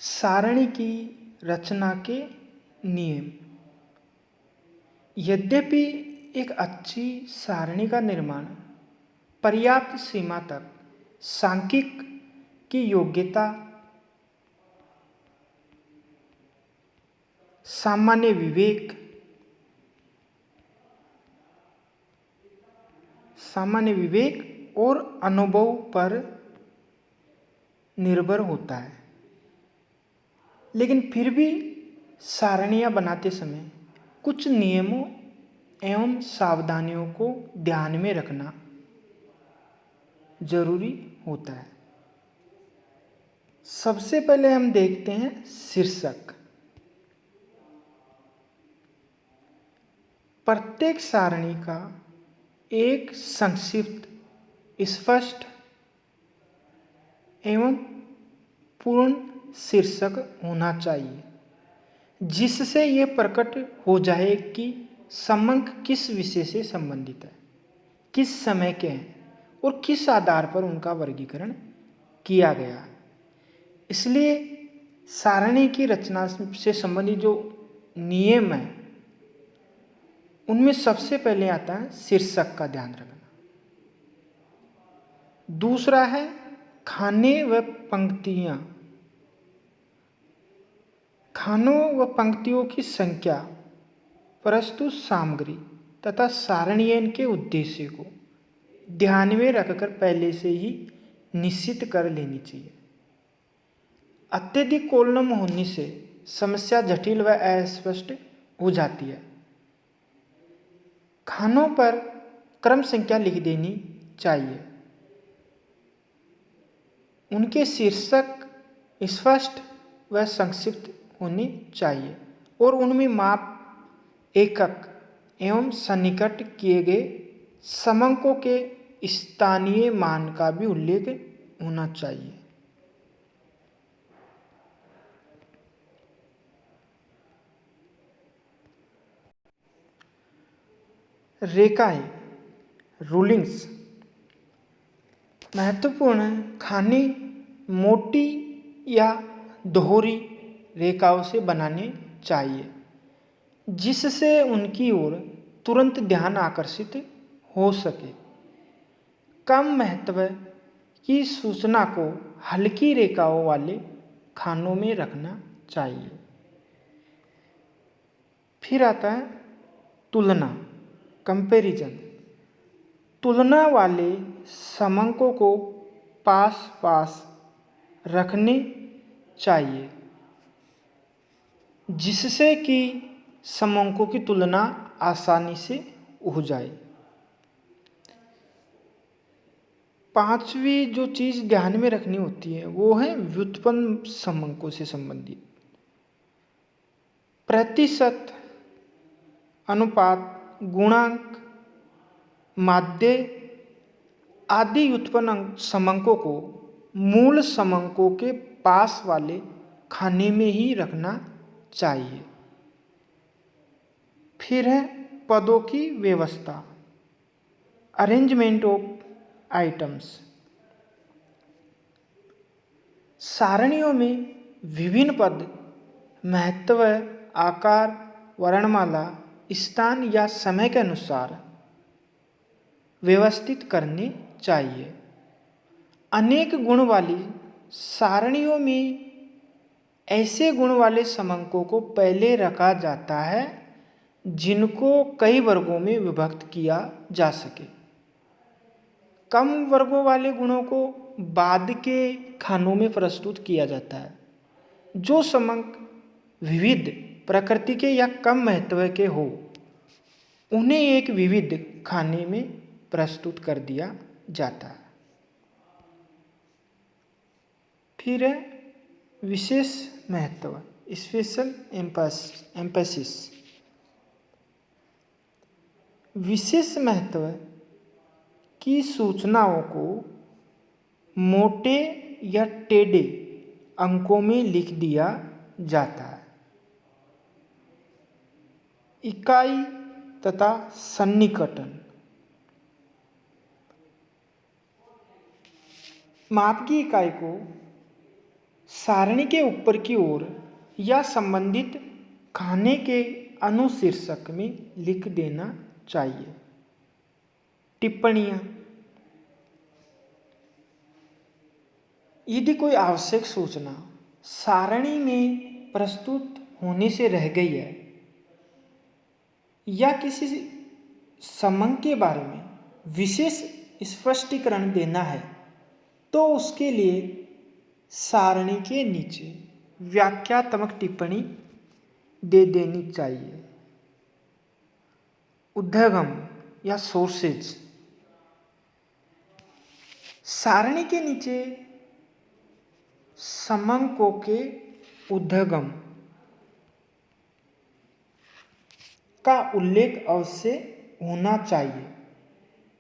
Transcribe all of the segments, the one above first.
सारणी की रचना के नियम। यद्यपि एक अच्छी सारणी का निर्माण पर्याप्त सीमा तक सांख्यिक की योग्यता, सामान्य विवेक और अनुभव पर निर्भर होता है, लेकिन फिर भी सारणियाँ बनाते समय कुछ नियमों एवं सावधानियों को ध्यान में रखना जरूरी होता है। सबसे पहले हम देखते हैं शीर्षक। प्रत्येक सारणी का एक संक्षिप्त, स्पष्ट एवं पूर्ण शीर्षक होना चाहिए, जिससे यह प्रकट हो जाए कि समंक किस विषय से संबंधित है, किस समय के हैं और किस आधार पर उनका वर्गीकरण किया गया है। इसलिए सारणी की रचना से संबंधित जो नियम है, उनमें सबसे पहले आता है शीर्षक का ध्यान रखना। दूसरा है खाने व पंक्तियाँ। खानों व पंक्तियों की संख्या, प्रस्तुत सामग्री तथा सारणियन के उद्देश्य को ध्यान में रखकर पहले से ही निश्चित कर लेनी चाहिए। अत्यधिक कॉलम होने से समस्या जटिल व अस्पष्ट हो जाती है। खानों पर क्रम संख्या लिख देनी चाहिए। उनके शीर्षक स्पष्ट व संक्षिप्त होने चाहिए और उनमें माप, एकक एवं सन्निकट किए गए समंकों के स्थानीय मान का भी उल्लेख होना चाहिए। रेखाएं, रूलिंग्स। महत्वपूर्ण खाने मोटी या दोहरी रेखाओं से बनाने चाहिए, जिससे उनकी ओर तुरंत ध्यान आकर्षित हो सके। कम महत्व की सूचना को हल्की रेखाओं वाले खानों में रखना चाहिए। फिर आता है तुलना, कंपैरिजन। तुलना वाले समंकों को पास पास रखने चाहिए, जिससे कि समंकों की तुलना आसानी से हो जाए। पांचवी जो चीज़ ध्यान में रखनी होती है वो है व्युत्पन्न समंकों से संबंधित। प्रतिशत, अनुपात, गुणांक, माध्य आदि व्युत्पन्न समंकों को मूल समंकों के पास वाले खाने में ही रखना चाहिए। फिर है पदों की व्यवस्था, अरेंजमेंट ऑफ आइटम्स। सारणियों में विभिन्न पद महत्व, आकार, वर्णमाला, स्थान या समय के अनुसार व्यवस्थित करने चाहिए। अनेक गुण वाली सारणियों में ऐसे गुण वाले समंकों को पहले रखा जाता है जिनको कई वर्गों में विभक्त किया जा सके। कम वर्गों वाले गुणों को बाद के खानों में प्रस्तुत किया जाता है। जो समंक विविध प्रकृति के या कम महत्व के हो, उन्हें एक विविध खाने में प्रस्तुत कर दिया जाता है। फिर है विशेष महत्व, स्पेशल एम्फेसिस। विशेष महत्व की सूचनाओं को मोटे या टेढ़े अंकों में लिख दिया जाता है। इकाई तथा सन्निकटन। माप की इकाई को सारणी के ऊपर की ओर या संबंधित खाने के अनुशीर्षक में लिख देना चाहिए। टिप्पणियाँ। यदि कोई आवश्यक सूचना सारणी में प्रस्तुत होने से रह गई है या किसी समंग के बारे में विशेष स्पष्टीकरण देना है तो उसके लिए सारणी के नीचे व्याख्यात्मक टिप्पणी दे देनी चाहिए। उद्धगम या सोर्सेज। सारणी के नीचे समंकों के उद्धगम का उल्लेख अवश्य होना चाहिए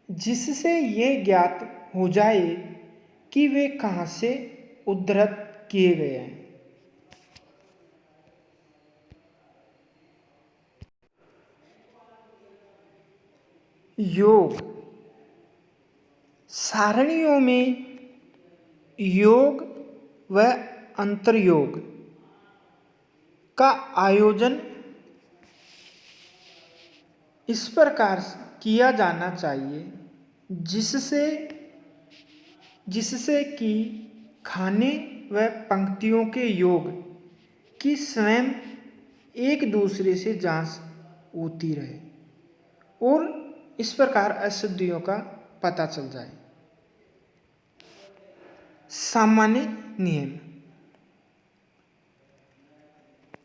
जिससे यह ज्ञात हो जाए कि वे कहाँ से उद्धृत किए गए हैं। योग। सारणियों में योग व अंतर्योग का आयोजन इस प्रकार किया जाना चाहिए जिससे कि खाने व पंक्तियों के योग की स्वयं एक दूसरे से जांच होती रहे और इस प्रकार अशुद्धियों का पता चल जाए। सामान्य नियम।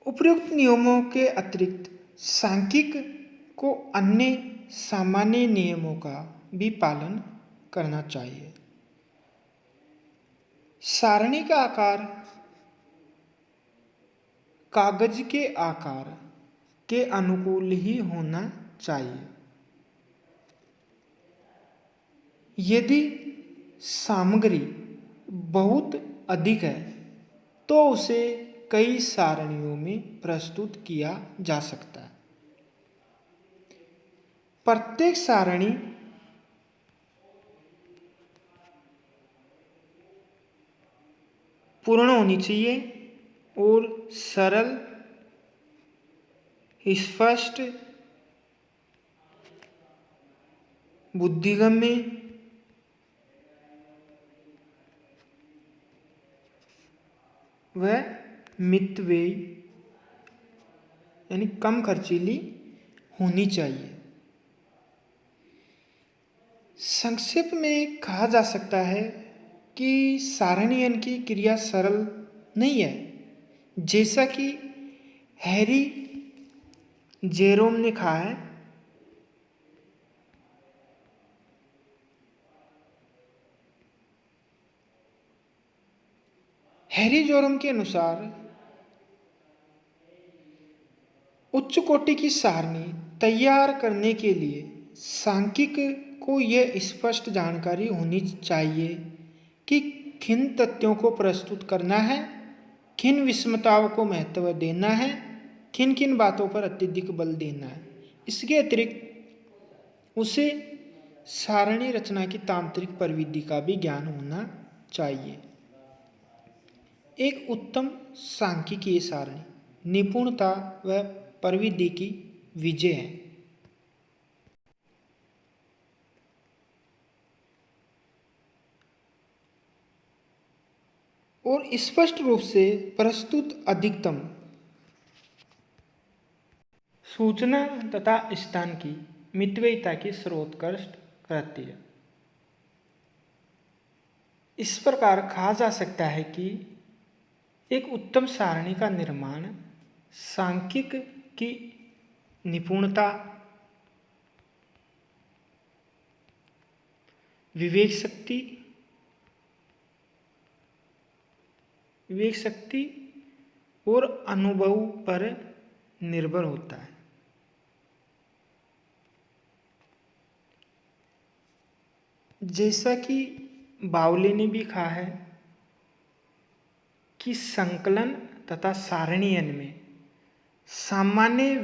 उपयुक्त नियमों के अतिरिक्त सांख्यिक को अन्य सामान्य नियमों का भी पालन करना चाहिए। सारणी का आकार कागज के आकार के अनुकूल ही होना चाहिए। यदि सामग्री बहुत अधिक है तो उसे कई सारणियों में प्रस्तुत किया जा सकता है। प्रत्येक सारणी पूर्ण होनी चाहिए और सरल, स्पष्ट, बुद्धिगम्य व मितव्ययी यानी कम खर्चीली होनी चाहिए। संक्षेप में कहा जा सकता है कि सारणियन की क्रिया सरल नहीं है, जैसा कि हैरी जेरोम ने कहा है। हैरी जेरोम के अनुसार उच्च कोटि की सारणी तैयार करने के लिए सांख्यिक को यह स्पष्ट जानकारी होनी चाहिए कि किन तथ्यों को प्रस्तुत करना है, किन विषमताओं को महत्व देना है, किन किन बातों पर अत्यधिक बल देना है। इसके अतिरिक्त उसे सारणी रचना की तांत्रिक प्रविधि का भी ज्ञान होना चाहिए। एक उत्तम सांख्यिकीय सारणी निपुणता व प्रविधि की विजय है। और स्पष्ट रूप से प्रस्तुत अधिकतम सूचना तथा स्थान की मितव्ययिता की सर्वोत्कृष्ट करती है। इस प्रकार कहा जा सकता है कि एक उत्तम सारणी का निर्माण सांख्यिक की निपुणता, विवेक शक्ति और अनुभव पर निर्भर होता है। जैसा कि बावले ने भी कहा है कि संकलन तथा सारणीयन में सामान्य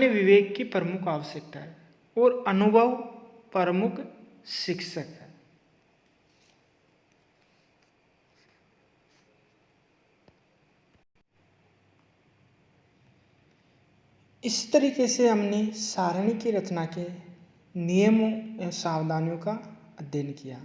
विवेक की प्रमुख आवश्यकता है और अनुभव प्रमुख शिक्षक है। इस तरीके से हमने सारणी की रचना के नियमों एवं सावधानियों का अध्ययन किया।